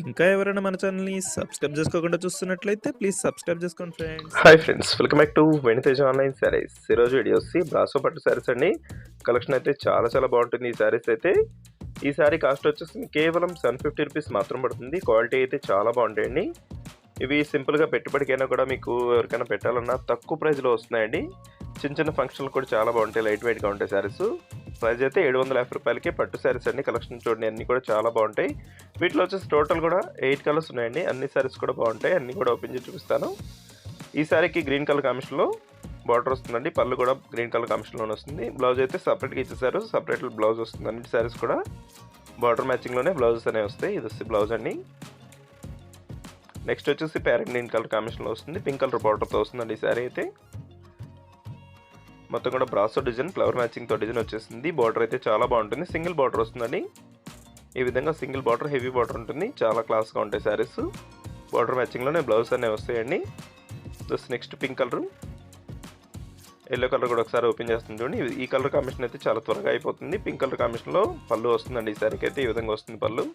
ఇంకా ఎవరైనా మన ఛానల్‌ని సబ్స్క్రైబ్ చేసుకోకుండా చూస్తున్నట్లయితే ప్లీజ్ సబ్స్క్రైబ్ చేసుకోండి friends. Hi friends, welcome back to వెనితేజ్ online saris. ఈరోజు వీడియో వచ్చి బ్రాసో పట్టు శారీస్ అండి. కలెక్షన్ అయితే చాలా బాగుంటుంది ఈ శారీస్ అయితే. ఈ శారీ కాస్ట్ వచ్చేసి కేవలం 750 రూపీస్ మాత్రం పడుతుంది. క్వాలిటీ అయితే చాలా బాగుంటాయండి. ఇవి సింపుల్గా పెట్టుబడికైనా కూడా మీకు ఎవరికైనా పెట్టాలన్నా తక్కువ ప్రైస్లో వస్తున్నాయండి. చిన్న ఫంక్షన్లు కూడా చాలా బాగుంటాయి, లైట్ వెయిట్గా ఉంటాయి శారీస్. ప్రైస్ అయితే 750 రూపాయలకి పట్టు శారీస్ అండి. కలెక్షన్ చూడండి, అన్నీ కూడా చాలా బాగుంటాయి. వీటిలో వచ్చేసి టోటల్ కూడా 8 కలర్స్ ఉన్నాయండి. అన్ని శారీస్ కూడా బాగుంటాయి, అన్నీ కూడా ఓపెన్ చేసి చూపిస్తాను. ఈ శారీకి గ్రీన్ కలర్ కాంబినేషన్లో బార్డర్ వస్తుందండి. పళ్ళు కూడా గ్రీన్ కలర్ కాంబినేషన్లోనే వస్తుంది. బ్లౌజ్ అయితే సపరేట్గా ఇచ్చేసారు, సపరేట్ బ్లౌజ్ వస్తుంది. అన్ని శారీస్ కూడా బార్డర్ మ్యాచింగ్లోనే బ్లౌజెస్ అనేవి వస్తాయి. ఇది వస్తే బ్లౌజ్ అండి. నెక్స్ట్ వచ్చేసి ప్యారెట్ గ్రీన్ కలర్ కాంబినేషన్లో వస్తుంది, పింక్ కలర్ బార్డర్తో వస్తుందండి ఈ శారీ అయితే. మొత్తం కూడా బ్రాసో డిజైన్, ఫ్లవర్ మ్యాచింగ్తో డిజైన్ వచ్చేసింది. బార్డర్ అయితే చాలా బాగుంటుంది, సింగిల్ బార్డర్ వస్తుందండి. ఈ విధంగా సింగిల్ బార్డర్, హెవీ బార్డర్ ఉంటుంది. చాలా క్లాస్గా ఉంటాయి శారీస్. బార్డర్ మ్యాచింగ్లోనే బ్లౌజ్ అనేవి వస్తాయండి. Just next pink colour, yellow colour కూడా ఒకసారి ఓపెన్ చేస్తుంది చూడండి. ఈ కలర్ కాంబినేషన్ అయితే చాలా త్వరగా అయిపోతుంది. పింక్ కలర్ కాంబినేషన్లో పళ్ళు వస్తుందండి ఈ శారీకి అయితే. ఈ విధంగా వస్తుంది పళ్ళు.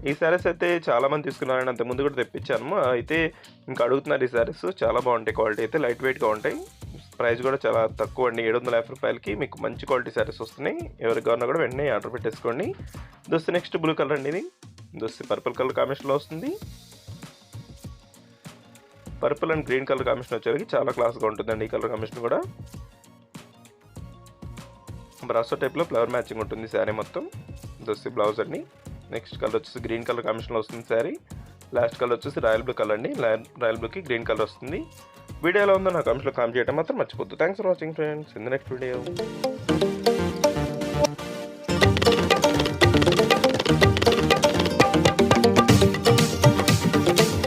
ఈ శారీస్ అయితే చాలామంది తీసుకున్నారని అంత ముందు కూడా తెప్పించాను. అయితే ఇంకా అడుగుతున్నారు ఈ శారీస్. చాలా బాగుంటాయి, క్వాలిటీ అయితే లైట్ వెయిట్గా ఉంటాయి. ప్రైస్ కూడా చాలా తక్కువ అండి, 750 రూపాయలకి మీకు మంచి క్వాలిటీ శారీస్ వస్తున్నాయి. ఎవరికి కావాలన్నా కూడా వెంటనే ఆర్డర్ పెట్టేసుకోండి. దోస్తే నెక్స్ట్ బ్లూ కలర్ అండి. ఇది దోస్తే పర్పుల్ కలర్ కాంబినేషన్లో వస్తుంది. Purple and green colour combination వచ్చేసరికి చాలా క్లాస్గా ఉంటుందండి ఈ కలర్ కాంబినేషన్ కూడా. బ్రాసో టైప్లో ఫ్లవర్ మ్యాచింగ్ ఉంటుంది శారీ మొత్తం. దోస్తే బ్లౌజ్ అండి. నెక్స్ట్ కలర్ వచ్చేసి గ్రీన్ కలర్ కాంబినేషన్లో వస్తుంది శారీ. లాస్ట్ కలర్ వచ్చేసి రాయల్ బ్లూ కలర్ అండి. రాయల్ బ్లూకి గ్రీన్ కలర్ వస్తుంది. వీడియో ఎలా ఉందో నా కామెంట్స్లో కామెంట్ చేయడం మాత్రం మర్చిపోద్దు. Thanks for watching friends. In the next video.